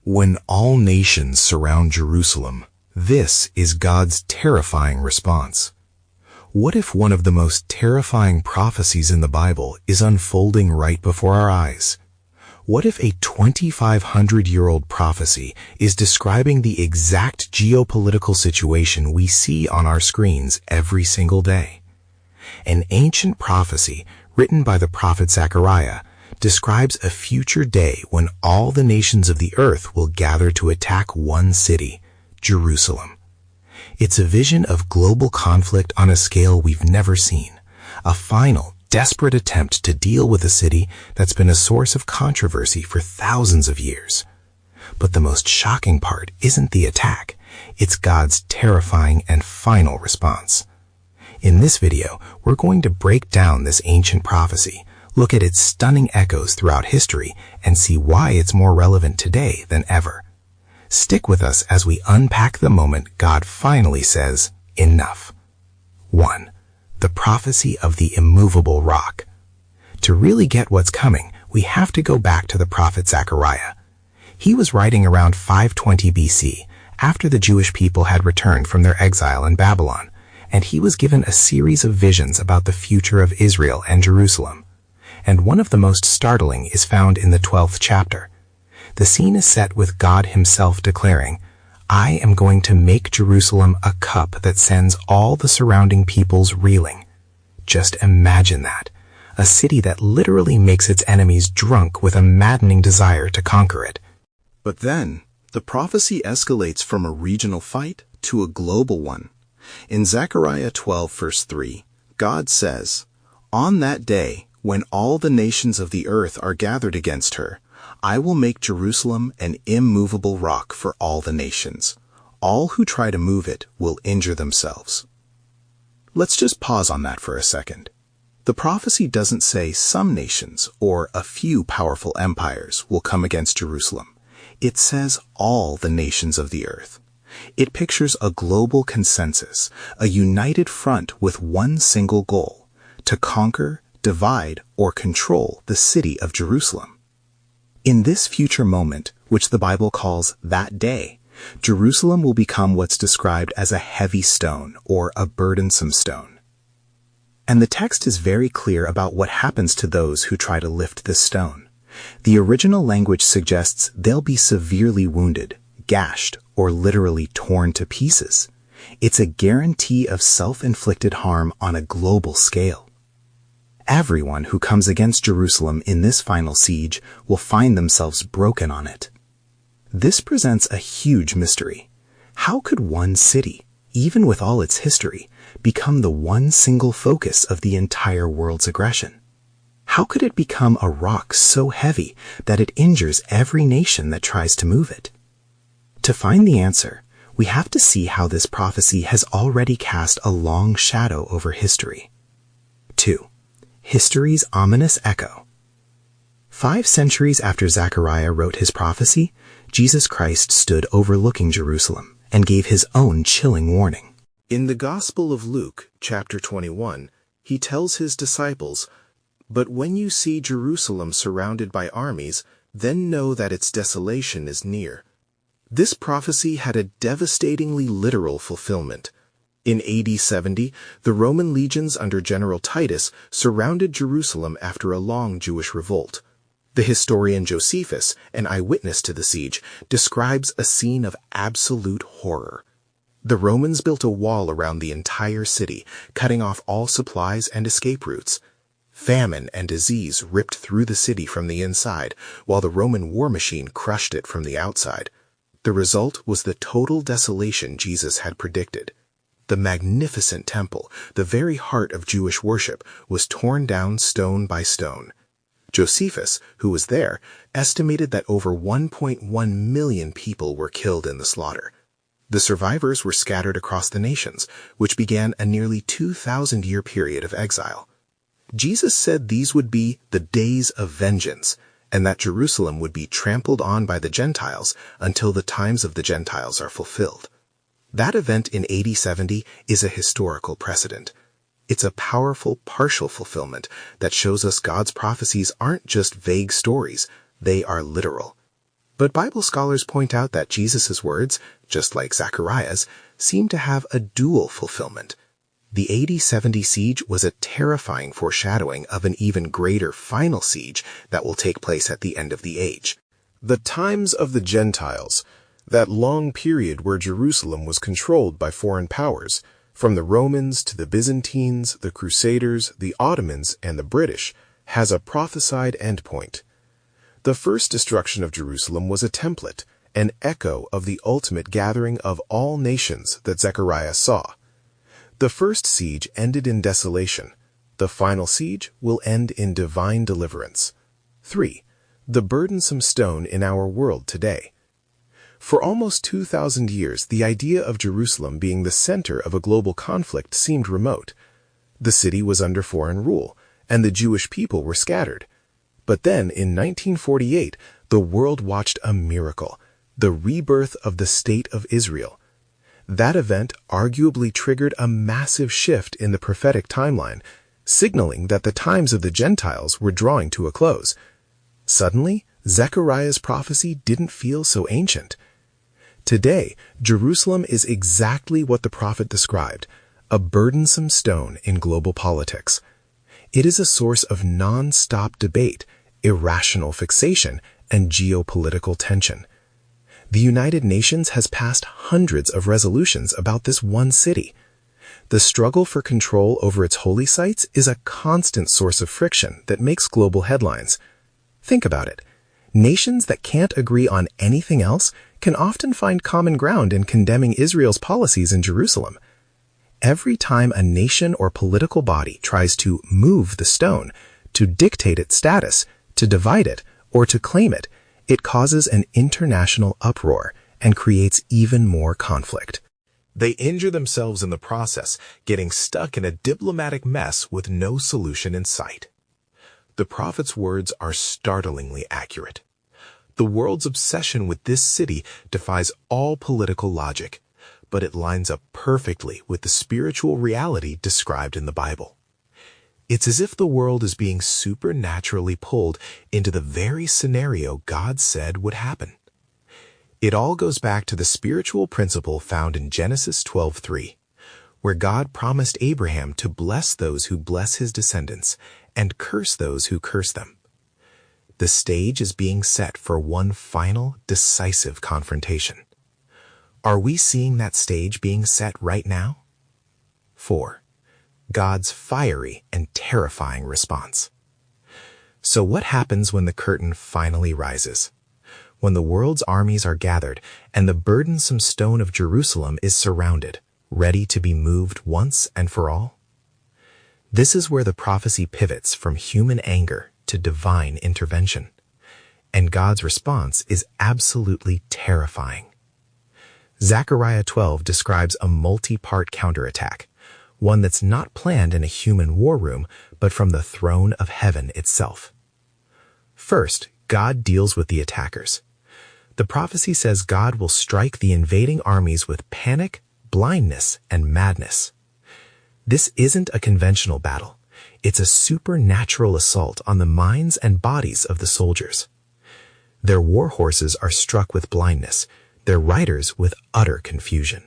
When all nations surround Jerusalem, this is God's terrifying response. What if one of the most terrifying prophecies in the Bible is unfolding right before our eyes? What if a 2,500-year-old prophecy is describing the exact geopolitical situation we see on our screens every single day? An ancient prophecy written by the prophet Zechariah describes a future day when all the nations of the earth will gather to attack one city, Jerusalem. It's a vision of global conflict on a scale we've never seen, a final, desperate attempt to deal with a city that's been a source of controversy for thousands of years. But the most shocking part isn't the attack, it's God's terrifying and final response. In this video, we're going to break down this ancient prophecy, look at its stunning echoes throughout history, and see why it's more relevant today than ever. Stick with us as we unpack the moment God finally says, enough. 1. The prophecy of the immovable rock. To really get what's coming, we have to go back to the prophet Zechariah. He was writing around 520 BC, after the Jewish people had returned from their exile in Babylon, and he was given a series of visions about the future of Israel and Jerusalem. And one of the most startling is found in the 12th chapter. The scene is set with God himself declaring, "I am going to make Jerusalem a cup that sends all the surrounding peoples reeling." Just imagine that. A city that literally makes its enemies drunk with a maddening desire to conquer it. But then, the prophecy escalates from a regional fight to a global one. In Zechariah 12 verse 3, God says, "On that day, when all the nations of the earth are gathered against her, I will make Jerusalem an immovable rock for all the nations. All who try to move it will injure themselves." Let's just pause on that for a second. The prophecy doesn't say some nations or a few powerful empires will come against Jerusalem. It says all the nations of the earth. It pictures a global consensus, a united front with one single goal: to conquer, divide, or control the city of Jerusalem. In this future moment, which the Bible calls that day, Jerusalem will become what's described as a heavy stone or a burdensome stone. And the text is very clear about what happens to those who try to lift this stone. The original language suggests they'll be severely wounded, gashed, or literally torn to pieces. It's a guarantee of self-inflicted harm on a global scale. Everyone who comes against Jerusalem in this final siege will find themselves broken on it. This presents a huge mystery. How could one city, even with all its history, become the one single focus of the entire world's aggression? How could it become a rock so heavy that it injures every nation that tries to move it? To find the answer, we have to see how this prophecy has already cast a long shadow over history. 2. History's ominous echo. 5 centuries after Zechariah wrote his prophecy, Jesus Christ stood overlooking Jerusalem and gave his own chilling warning. In the Gospel of Luke, chapter 21, he tells his disciples, "But when you see Jerusalem surrounded by armies, then know that its desolation is near." This prophecy had a devastatingly literal fulfillment. In AD 70, the Roman legions under General Titus surrounded Jerusalem after a long Jewish revolt. The historian Josephus, an eyewitness to the siege, describes a scene of absolute horror. The Romans built a wall around the entire city, cutting off all supplies and escape routes. Famine and disease ripped through the city from the inside, while the Roman war machine crushed it from the outside. The result was the total desolation Jesus had predicted. The magnificent temple, the very heart of Jewish worship, was torn down stone by stone. Josephus, who was there, estimated that over 1.1 million people were killed in the slaughter. The survivors were scattered across the nations, which began a nearly 2,000-year period of exile. Jesus said these would be the days of vengeance, and that Jerusalem would be trampled on by the Gentiles until the times of the Gentiles are fulfilled. That event in AD 70 is a historical precedent. It's a powerful partial fulfillment that shows us God's prophecies aren't just vague stories, they are literal. But Bible scholars point out that Jesus' words, just like Zechariah's, seem to have a dual fulfillment. The AD 70 siege was a terrifying foreshadowing of an even greater final siege that will take place at the end of the age. The times of the Gentiles, that long period where Jerusalem was controlled by foreign powers, from the Romans to the Byzantines, the Crusaders, the Ottomans, and the British, has a prophesied endpoint. The first destruction of Jerusalem was a template, an echo of the ultimate gathering of all nations that Zechariah saw. The first siege ended in desolation. The final siege will end in divine deliverance. 3. The burdensome stone in our world today. For almost 2,000 years, the idea of Jerusalem being the center of a global conflict seemed remote. The city was under foreign rule, and the Jewish people were scattered. But then, in 1948, the world watched a miracle, the rebirth of the State of Israel. That event arguably triggered a massive shift in the prophetic timeline, signaling that the times of the Gentiles were drawing to a close. Suddenly, Zechariah's prophecy didn't feel so ancient. Today, Jerusalem is exactly what the prophet described, a burdensome stone in global politics. It is a source of non-stop debate, irrational fixation, and geopolitical tension. The United Nations has passed hundreds of resolutions about this one city. The struggle for control over its holy sites is a constant source of friction that makes global headlines. Think about it. Nations that can't agree on anything else can often find common ground in condemning Israel's policies in Jerusalem. Every time a nation or political body tries to move the stone, to dictate its status, to divide it, or to claim it, it causes an international uproar and creates even more conflict. They injure themselves in the process, getting stuck in a diplomatic mess with no solution in sight. The prophet's words are startlingly accurate. The world's obsession with this city defies all political logic, but it lines up perfectly with the spiritual reality described in the Bible. It's as if the world is being supernaturally pulled into the very scenario God said would happen. It all goes back to the spiritual principle found in Genesis 12:3, where God promised Abraham to bless those who bless his descendants and curse those who curse them. The stage is being set for one final, decisive confrontation. Are we seeing that stage being set right now? 4. God's fiery and terrifying response. So what happens when the curtain finally rises? When the world's armies are gathered and the burdensome stone of Jerusalem is surrounded, ready to be moved once and for all? This is where the prophecy pivots from human anger to divine intervention. And God's response is absolutely terrifying. Zechariah 12 describes a multi-part counterattack, one that's not planned in a human war room, but from the throne of heaven itself. First, God deals with the attackers. The prophecy says God will strike the invading armies with panic, blindness, and madness. This isn't a conventional battle. It's a supernatural assault on the minds and bodies of the soldiers. Their war horses are struck with blindness, their riders with utter confusion.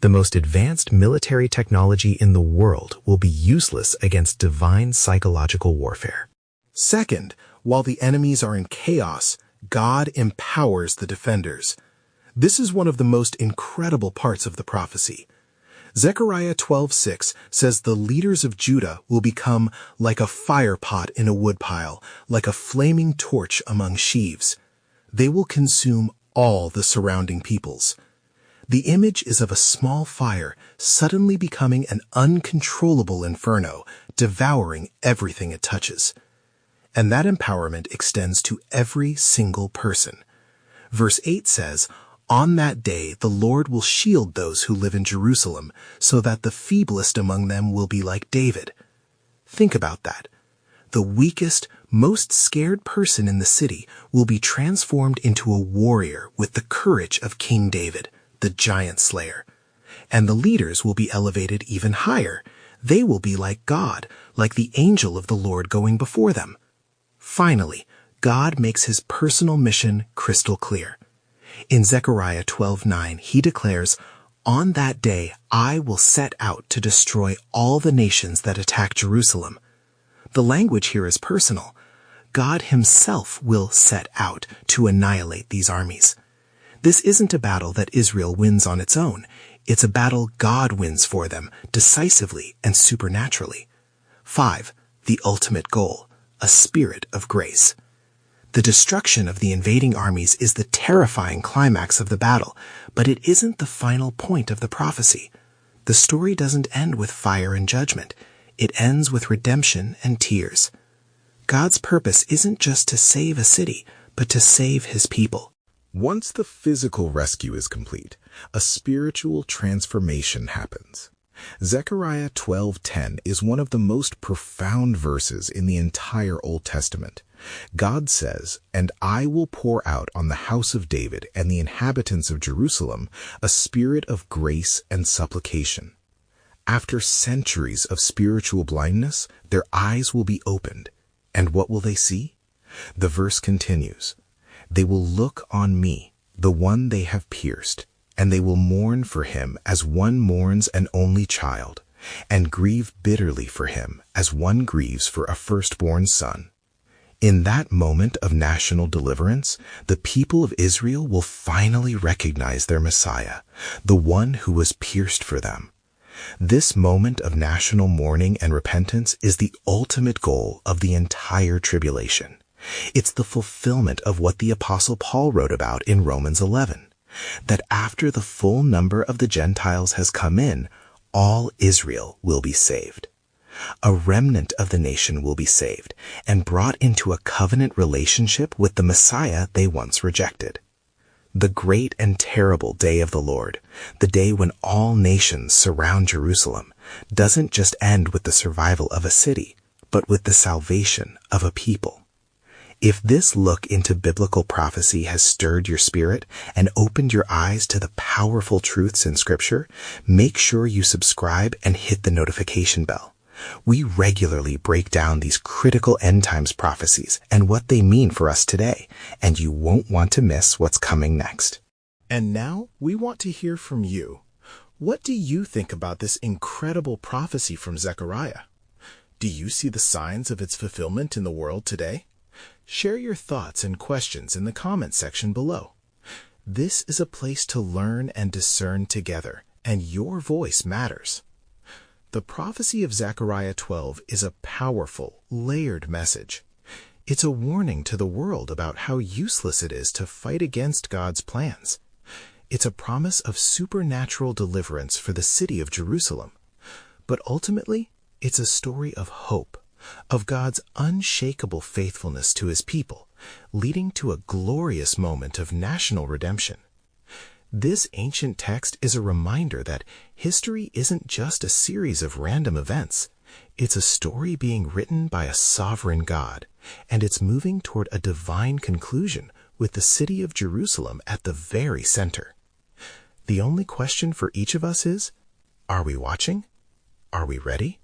The most advanced military technology in the world will be useless against divine psychological warfare. Second, while the enemies are in chaos, God empowers the defenders. This is one of the most incredible parts of the prophecy. Zechariah 12:6 says the leaders of Judah will become like a fire pot in a woodpile, like a flaming torch among sheaves. They will consume all the surrounding peoples. The image is of a small fire suddenly becoming an uncontrollable inferno, devouring everything it touches. And that empowerment extends to every single person. Verse 8 says, "On that day the Lord will shield those who live in Jerusalem, so that the feeblest among them will be like David." Think about that. The weakest, most scared person in the city will be transformed into a warrior with the courage of King David, the giant slayer. And the leaders will be elevated even higher. They will be like God, like the angel of the Lord going before them. Finally, God makes his personal mission crystal clear. In Zechariah 12:9, he declares, "On that day I will set out to destroy all the nations that attack Jerusalem." The language here is personal. God himself will set out to annihilate these armies. This isn't a battle that Israel wins on its own. It's a battle God wins for them, decisively and supernaturally. 5. The ultimate goal, a spirit of grace. The destruction of the invading armies is the terrifying climax of the battle, but it isn't the final point of the prophecy. The story doesn't end with fire and judgment. It ends with redemption and tears. God's purpose isn't just to save a city, but to save his people. Once the physical rescue is complete, a spiritual transformation happens. Zechariah 12:10 is one of the most profound verses in the entire Old Testament. God says, "And I will pour out on the house of David and the inhabitants of Jerusalem a spirit of grace and supplication." After centuries of spiritual blindness, their eyes will be opened. And what will they see? The verse continues, "They will look on me, the one they have pierced, and they will mourn for him as one mourns an only child, and grieve bitterly for him as one grieves for a firstborn son." In that moment of national deliverance, the people of Israel will finally recognize their Messiah, the one who was pierced for them. This moment of national mourning and repentance is the ultimate goal of the entire tribulation. It's the fulfillment of what the Apostle Paul wrote about in Romans 11, that after the full number of the Gentiles has come in, all Israel will be saved. A remnant of the nation will be saved and brought into a covenant relationship with the Messiah they once rejected. The great and terrible day of the Lord, the day when all nations surround Jerusalem, doesn't just end with the survival of a city, but with the salvation of a people. If this look into biblical prophecy has stirred your spirit and opened your eyes to the powerful truths in Scripture, make sure you subscribe and hit the notification bell. We regularly break down these critical end times prophecies and what they mean for us today, and you won't want to miss what's coming next. And now we want to hear from you. What do you think about this incredible prophecy from Zechariah? Do you see the signs of its fulfillment in the world today? Share your thoughts and questions in the comment section below. This is a place to learn and discern together, and your voice matters. The prophecy of Zechariah 12 is a powerful, layered message. It's a warning to the world about how useless it is to fight against God's plans. It's a promise of supernatural deliverance for the city of Jerusalem. But ultimately, it's a story of hope, of God's unshakable faithfulness to his people, leading to a glorious moment of national redemption. This ancient text is a reminder that history isn't just a series of random events. It's a story being written by a sovereign God, and it's moving toward a divine conclusion with the city of Jerusalem at the very center. The only question for each of us is, are we watching? Are we ready?